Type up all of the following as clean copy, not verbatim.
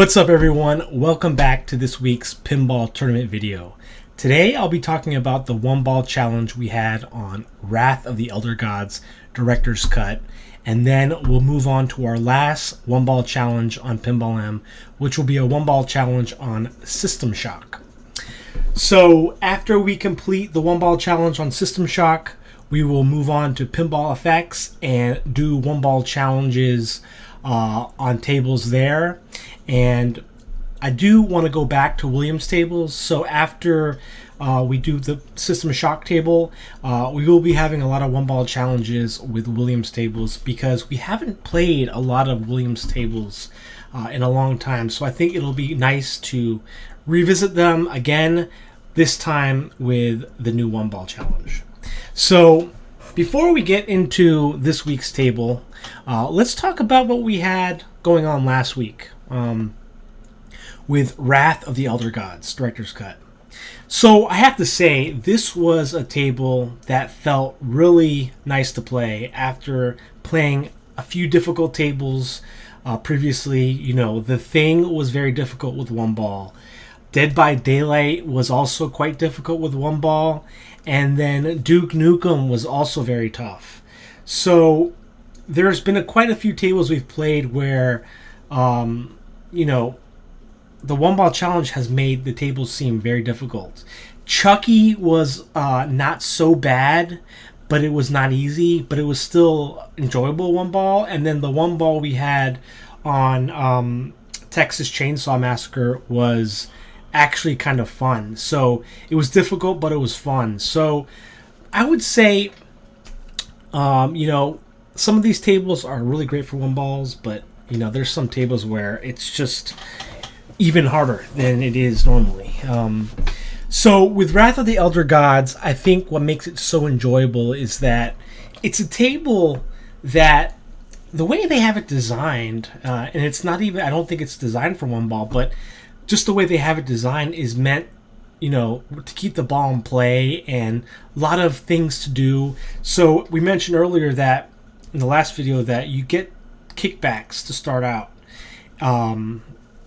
What's up everyone? Welcome back to this week's pinball tournament video. Today I'll be talking about the one ball challenge we had on Wrath of the Elder Gods Director's Cut, and then we'll move on to our last one ball challenge on Pinball M, which will be a one ball challenge on System Shock. So after we complete the one ball challenge on System Shock, we will move on to Pinball FX and do one ball challenges on tables there. And I do want to go back to Williams tables. So after we do the System Shock table, we will be having a lot of one ball challenges with Williams tables because we haven't played a lot of Williams tables in a long time. So I think it'll be nice to revisit them again, this time with the new one ball challenge. So before we get into this week's table, let's talk about what we had going on last week with Wrath of the Elder Gods Director's Cut. So I have to say, this was a table that felt really nice to play after playing a few difficult tables previously. You know, The Thing was very difficult with one ball. Dead by Daylight was also quite difficult with one ball. And then Duke Nukem was also very tough. So there's been quite a few tables we've played where, you know, the one ball challenge has made the tables seem very difficult. Chucky was not so bad, but it was not easy, but it was still enjoyable one ball. And then the one ball we had on Texas Chainsaw Massacre was actually kind of fun. So it was difficult, but it was fun. So I would say, you know, some of these tables are really great for one balls, but you know, there's some tables where it's just even harder than it is normally. So with Wrath of the Elder Gods, I think what makes it so enjoyable is that it's a table that the way they have it designed, and it's not even, I don't think it's designed for one ball, but just the way they have it designed is meant, you know, to keep the ball in play and a lot of things to do. So we mentioned earlier that in the last video that you get kickbacks to start out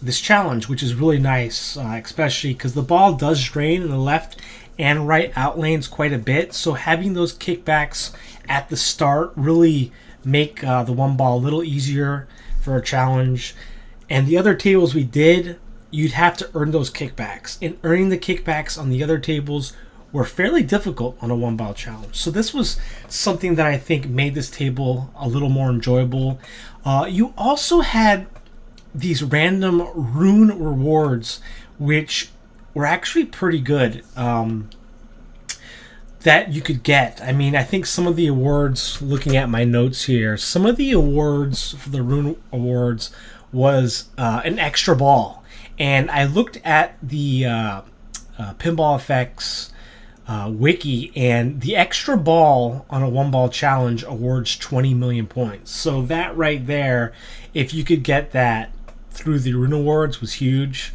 this challenge, which is really nice, especially because the ball does drain in the left and right out lanes quite a bit. So having those kickbacks at the start really make the one ball a little easier for a challenge. And the other tables we did, you'd have to earn those kickbacks, and earning the kickbacks on the other tables were fairly difficult on a one ball challenge. So this was something that I think made this table a little more enjoyable. You also had these random Rune Rewards, which were actually pretty good, that you could get. I mean, I think some of the awards, looking at my notes here, some of the awards for the Rune Awards was an extra ball. And I looked at the Pinball FX wiki, and the extra ball on a one ball challenge awards 20 million points. So that right there, if you could get that through the Rune Awards, was huge.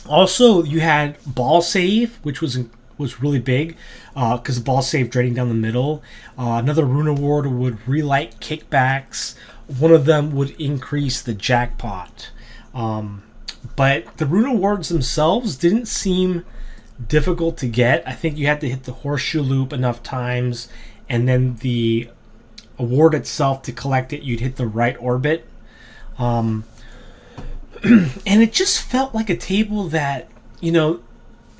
Also, you had ball save, which was really big because the ball save draining down the middle. Another Rune Award would relight kickbacks. One of them would increase the jackpot. But the Rune Awards themselves didn't seem difficult to get. I think you had to hit the horseshoe loop enough times, and then the award itself, to collect it, you'd hit the right orbit. And it just felt like a table that, you know,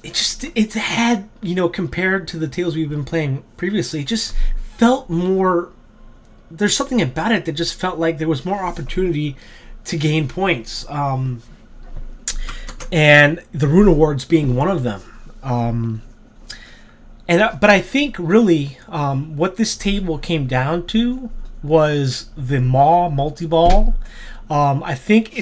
it had, you know, compared to the tables we've been playing previously, it just felt more, there's something about it that just felt like there was more opportunity to gain points. And the Rune Awards being one of them. But I think really what this table came down to was the Multiball. I think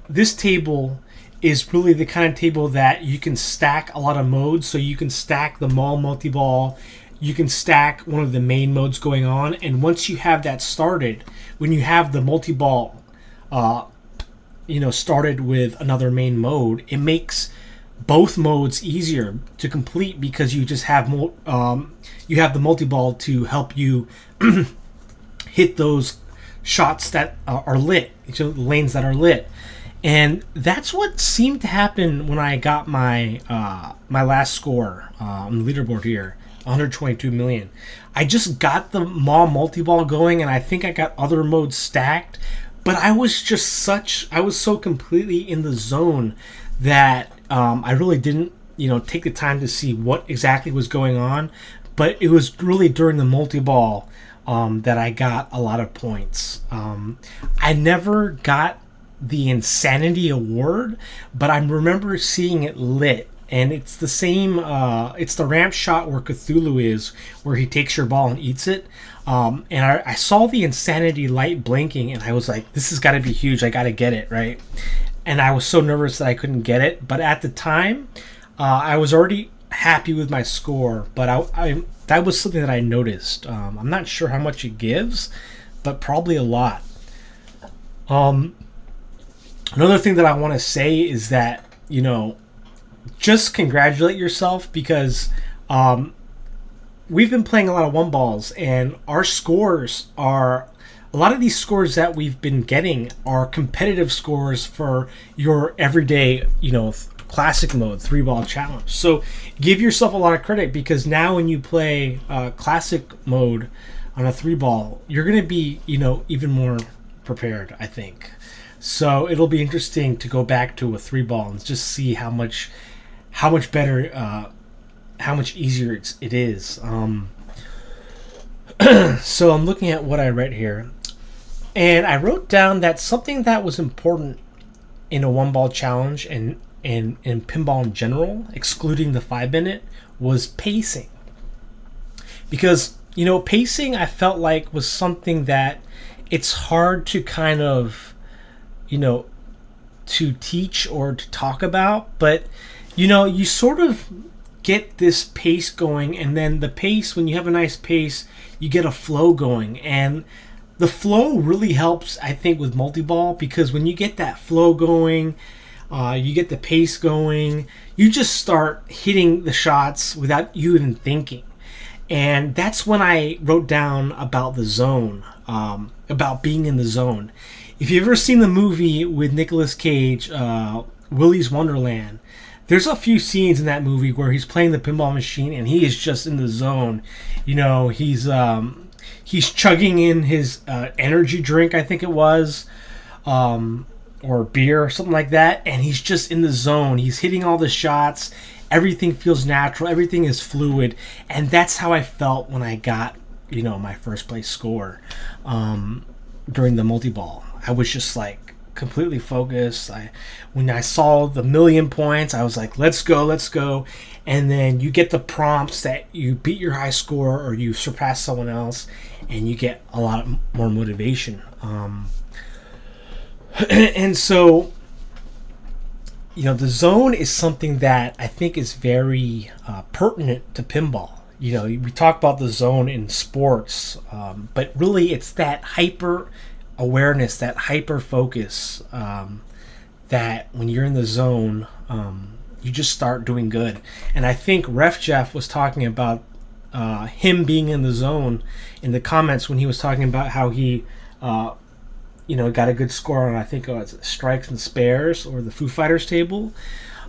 this table is really the kind of table that you can stack a lot of modes. So you can stack the Multiball, you can stack one of the main modes going on, and once you have that started, when you have the Multiball you know, started with another main mode, it makes both modes easier to complete because you just have you have the multi-ball to help you hit those shots that are lit, lanes that are lit. And that's what seemed to happen when I got my my last score on the leaderboard here, 122 million. I just got the mall multi-ball going, and I think I got other modes stacked, but I was so completely in the zone that I really didn't, take the time to see what exactly was going on. But it was really during the multi-ball that I got a lot of points. I never got the Insanity Award, but I remember seeing it lit. And it's the same, it's the ramp shot where Cthulhu is, where he takes your ball and eats it. And I saw the Insanity light blinking, and I was like, this has got to be huge. I got to get it, right? And I was so nervous that I couldn't get it. But at the time, I was already happy with my score. But I that was something that I noticed. I'm not sure how much it gives, but probably a lot. Another thing that I want to say is that, just congratulate yourself, because we've been playing a lot of one balls, and our scores are, a lot of these scores that we've been getting are competitive scores for your everyday, classic mode 3-ball challenge. So give yourself a lot of credit, because now when you play classic mode on a 3-ball, you're going to be, even more prepared, I think. So it'll be interesting to go back to a 3-ball and just see how much better, how much easier it is. So I'm looking at what I read here, and I wrote down that something that was important in a 1-ball challenge and in pinball in general, excluding the 5-minute, was pacing. Because, pacing, I felt like, was something that it's hard to kind of, to teach or to talk about, but you sort of get this pace going, and then the pace, when you have a nice pace, you get a flow going, and the flow really helps, I think, with multi-ball, because when you get that flow going, you get the pace going, you just start hitting the shots without you even thinking. And that's when I wrote down about the zone, about being in the zone. If you've ever seen the movie with Nicolas Cage, Willy's Wonderland, there's a few scenes in that movie where he's playing the pinball machine and he is just in the zone. He's chugging in his energy drink, I think it was, or beer or something like that, and he's just in the zone. He's hitting all the shots. Everything feels natural. Everything is fluid, and that's how I felt when I got, my first place score during the multi-ball. I was just like completely focused. When I saw the 1,000,000 points, I was like, let's go. And then you get the prompts that you beat your high score or you surpass someone else, and you get a lot more motivation. And so, the zone is something that I think is very pertinent to pinball. We talk about the zone in sports, but really it's that hyper awareness, that hyper focus, that when you're in the zone, you just start doing good. And I think Ref Jeff was talking about him being in the zone in the comments when he was talking about how he got a good score on, I think it was strikes and spares or the Foo Fighters table,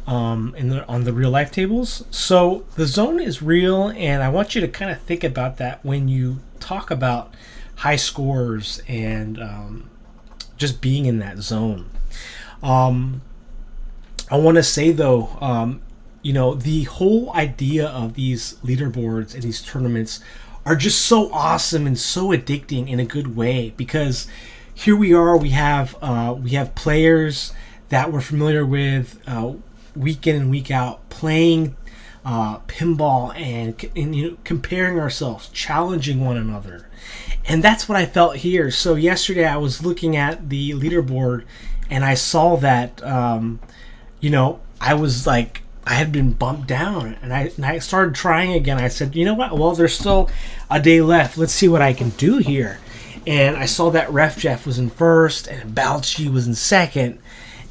on the real life tables. So the zone is real, and I want you to kind of think about that when you talk about high scores and just being in that zone. I want to say though, the whole idea of these leaderboards and these tournaments are just so awesome and so addicting in a good way, because here we are, we have players that we're familiar with week in and week out, playing pinball and comparing ourselves, challenging one another. And that's what I felt here. So yesterday I was looking at the leaderboard and I saw that I was like, I had been bumped down, and I started trying again. I said, you know what? Well, there's still a day left. Let's see what I can do here. And I saw that Ref Jeff was in first and Balchi was in second.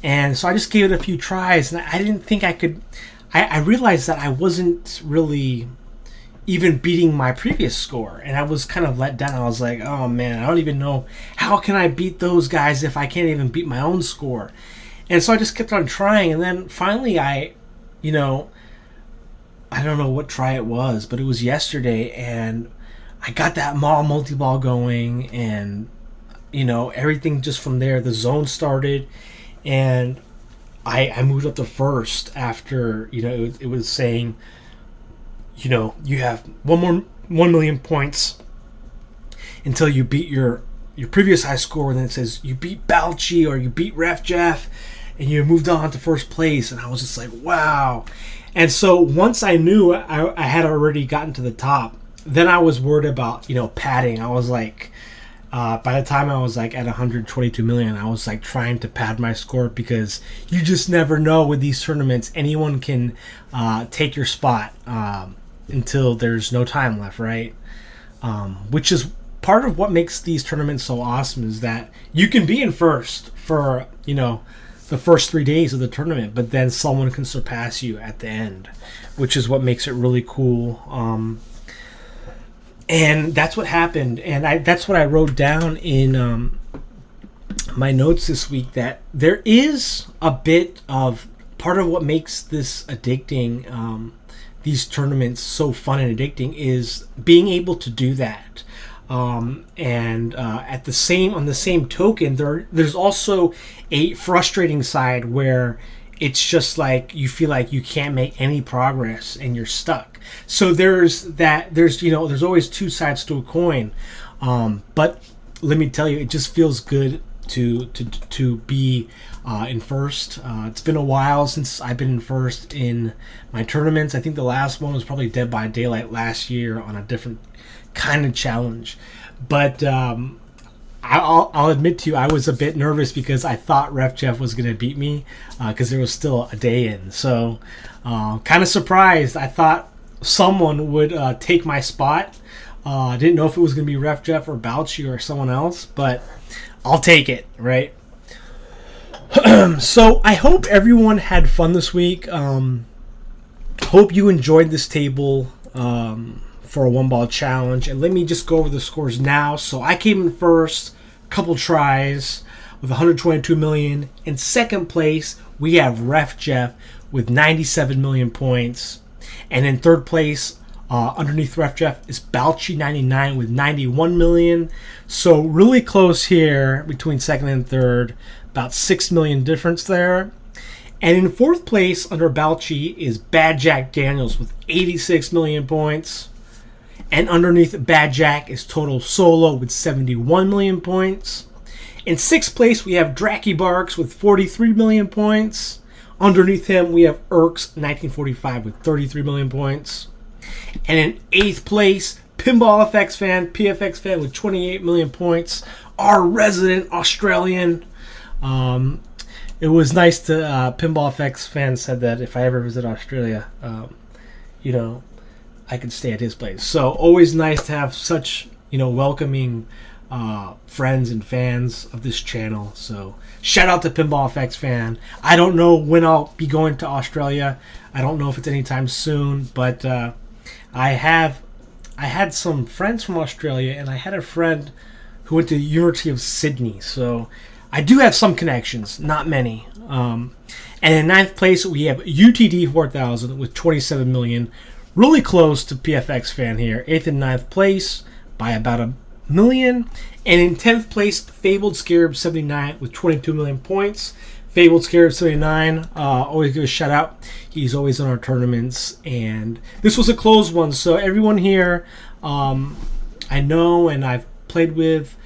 And so I just gave it a few tries, and I didn't think I could. I realized that I wasn't really even beating my previous score. And I was kind of let down. I was like, oh man, I don't even know, how can I beat those guys if I can't even beat my own score? And so I just kept on trying, and then finally I don't know what try it was, but it was yesterday, and I got that multi-ball going, and everything just from there, the zone started, and I moved up to first after, it was saying, you have 1 million points until you beat your previous high score, and then it says you beat Balchi or you beat Ref Jeff, and you moved on to first place. And I was just like, wow. And so once I knew I had already gotten to the top, then I was worried about, padding. I was like, by the time I was like at 122 million, I was like trying to pad my score, because you just never know with these tournaments. Anyone can take your spot until there's no time left, right? Which is part of what makes these tournaments so awesome, is that you can be in first for, the first 3 days of the tournament, but then someone can surpass you at the end, which is what makes it really cool. And that's what happened, and that's what I wrote down in my notes this week, that there is a bit of part of what makes this addicting, these tournaments so fun and addicting, is being able to do that. And on the same token, there's also a frustrating side where it's just like you feel like you can't make any progress and you're stuck. So there's always two sides to a coin. But let me tell you, it just feels good to be in first. It's been a while since I've been in first in my tournaments. I think the last one was probably Dead by Daylight last year on a different kind of challenge. But I'll admit to you, I was a bit nervous because I thought Ref Jeff was going to beat me, because there was still a day in. So kind of surprised. I thought someone would take my spot. I didn't know if it was going to be Ref Jeff or Balchi or someone else, but I'll take it, right? So I hope everyone had fun this week. Hope you enjoyed this table for a one-ball challenge. And let me just go over the scores now. So I came in first, couple tries, with 122 million. In second place, we have Ref Jeff with 97 million points. And in third place, underneath Ref Jeff, is Balchi 99 with 91 million. So really close here between second and third. About 6 million difference there. And in fourth place under Balchi is Bad Jack Daniels with 86 million points. And underneath Bad Jack is Total Solo with 71 million points. In sixth place, we have Dracky Barks with 43 million points. Underneath him, we have Erks 1945 with 33 million points. And in eighth place, Pinball FX Fan, PFX Fan with 28 million points. Our resident Australian. It was nice to, Pinball FX Fan said that if I ever visit Australia, I could stay at his place. So always nice to have such, welcoming friends and fans of this channel. So shout out to Pinball FX Fan. I don't know when I'll be going to Australia. I don't know if it's anytime soon, but I had some friends from Australia, and I had a friend who went to the University of Sydney. So I do have some connections, not many. And in ninth place, we have UTD 4000 with 27 million. Really close to PFX Fan here. Eighth and ninth place by about a million. And in 10th place, Fabled Scarab 79 with 22 million points. Fabled Scarab 79, always give a shout out. He's always on our tournaments. And this was a closed one. So everyone here, I know and I've played with.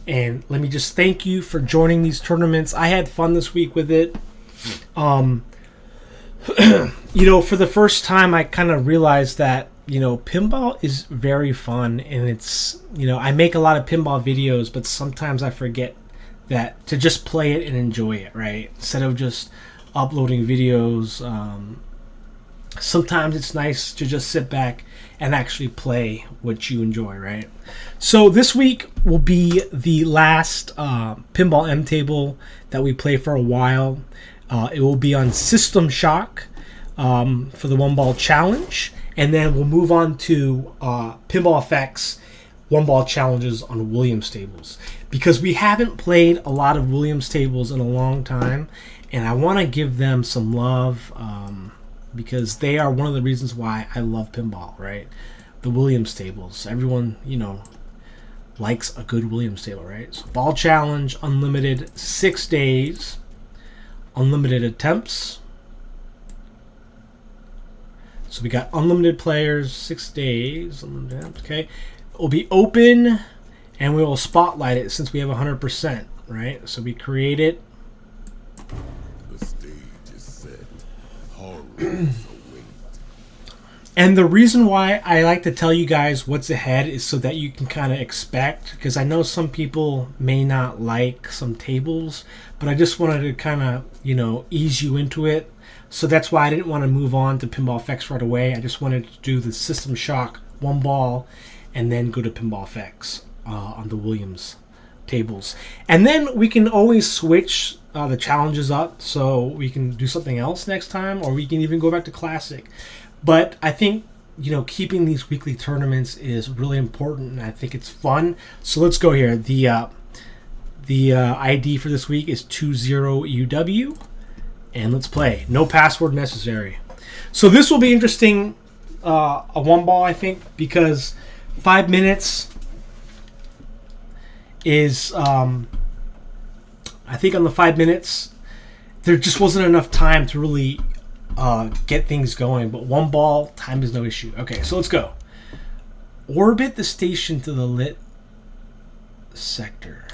And let me just thank you for joining these tournaments. I had fun this week with it. For the first time, I kind of realized that, pinball is very fun. And it's, I make a lot of pinball videos, but sometimes I forget that to just play it and enjoy it, right? Instead of just uploading videos. Sometimes it's nice to just sit back and actually play what you enjoy, right? So this week will be the last Pinball M table that we play for a while. It will be on System Shock for the one ball challenge. and then we'll move on to Pinball FX one ball challenges on Williams tables, because we haven't played a lot of Williams tables in a long time, and I want to give them some love because they are one of the reasons why I love pinball, right? The Williams tables. Everyone, you know, likes a good Williams table, right? So ball challenge, unlimited, 6 days, unlimited attempts. So we got unlimited players, 6 days, unlimited attempts, okay? It will be open, and we will spotlight it since we have 100%, right? So we create it. The stage is set. Horrors await. And the reason why I like to tell you guys what's ahead is so that you can kind of expect, because I know some people may not like some tables, but I just wanted to kind of, you know, ease you into it. So that's why I didn't want to move on to Pinball FX right away. I just wanted to do the System Shock one ball and then go to Pinball FX on the Williams tables. And then we can always switch the challenges up, so we can do something else next time, or we can even go back to Classic. But I think, you know, keeping these weekly tournaments is really important, and I think it's fun. So let's go here. The ID for this week is 20UW, and let's play. No password necessary. So this will be interesting, a one ball, I think, because 5 minutes is, I think on the 5 minutes, there just wasn't enough time to really get things going. But one ball, time is no issue. Okay, so let's go. Orbit the station to the lit sector.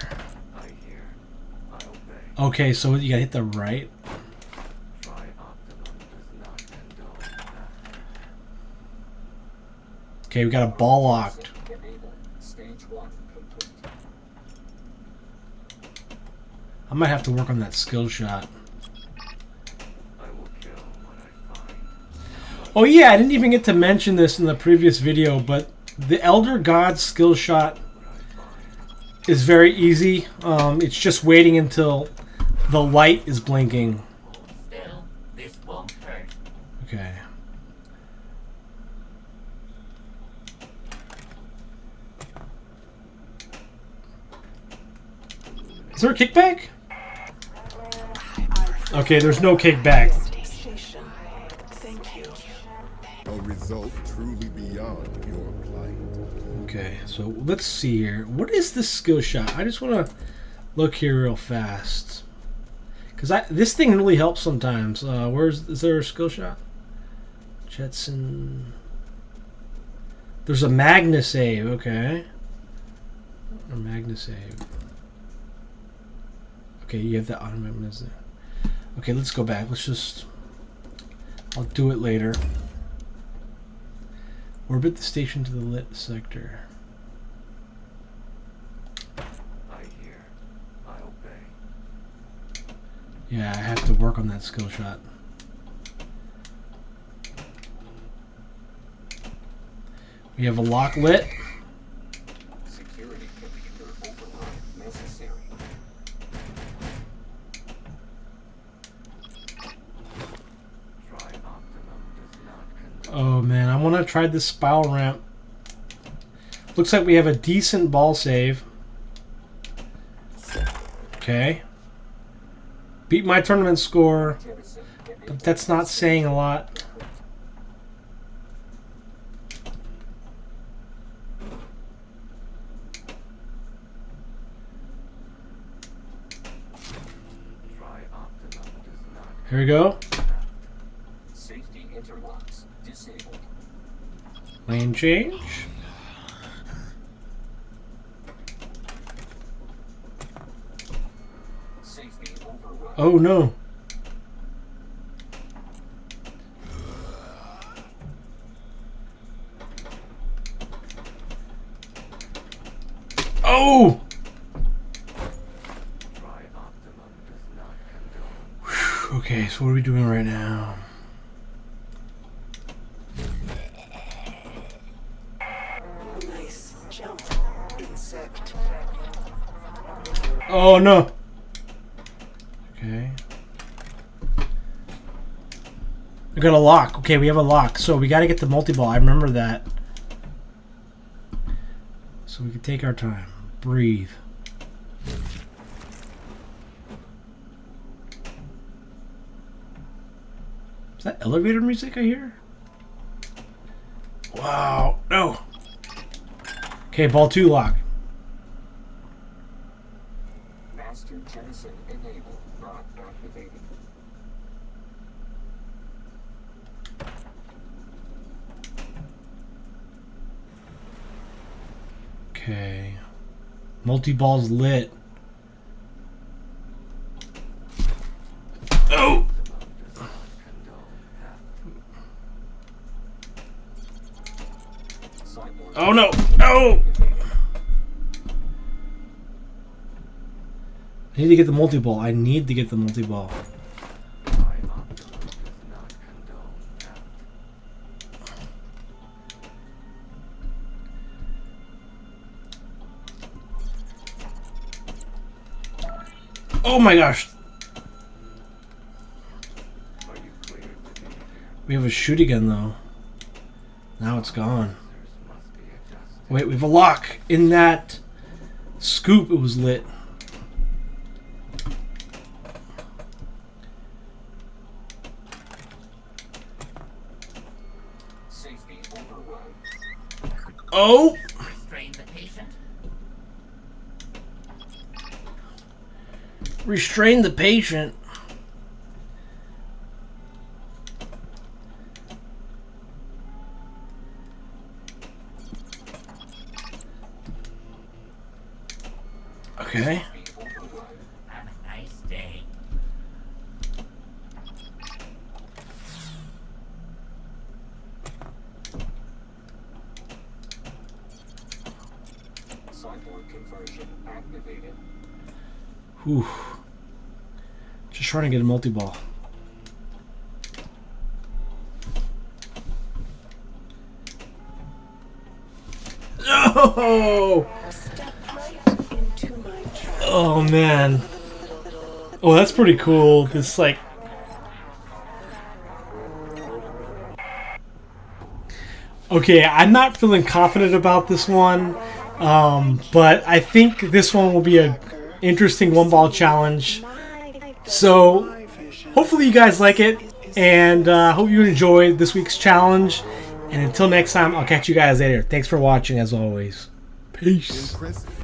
Okay, so you gotta hit the right. Okay, we got a ball locked. I might have to work on that skill shot. Oh yeah, I didn't even get to mention this in the previous video, but the Elder God skill shot is very easy. It's just waiting until the light is blinking. Okay. Is there a kickback? Okay, there's no kickback. A result truly beyond your plight. Okay, so let's see here. What is this skill shot? I just want to look here real fast, because this thing really helps sometimes. Is there a skill shot? Jetson. There's a Magna save. Okay. A Magna save. Okay, you have that automatic. Okay, let's go back. I'll do it later. Orbit the station to the lit sector. I hear. I obey. Yeah, I have to work on that skill shot. We have a lock lit. Security computer override necessary. Try optimum does not condone. Oh man, I want to try this spiral ramp. Looks like we have a decent ball save. Okay. Beat my tournament score, but that's not saying a lot. Try optimum does not. Here we go. Safety interlocks disabled. Lane change. Safety override. Oh no. Oh! Try optimum does not condone. Okay, so what are we doing right now? Nice jump, insect. Oh no. Okay. We got a lock. Okay, we have a lock. So we got to get the multi-ball. I remember that. So we can take our time. Breathe. Is that elevator music I hear? Wow. No. Okay, ball 2 lock. Master jettison enabled, not activated. Okay. Multi-ball's lit. Oh! Oh no! No! I need to get the multi-ball. I need to get the multi-ball. Oh my gosh! We have a shoot again though. Now it's gone. Wait, we have a lock. In that scoop, it was lit. Safety override. Oh! Restrain the patient. Restrain the patient. Okay. Have a nice day. Sideboard conversion activated. Whew. Just trying to get a multi-ball. No! Step right into my trap. Oh man. Oh, that's pretty cool. This like. Okay, I'm not feeling confident about this one, but I think this one will be a interesting one-ball challenge. So, hopefully you guys like it, and hope you enjoyed this week's challenge. And until next time, I'll catch you guys later. Thanks for watching, as always. Peace. Impressive.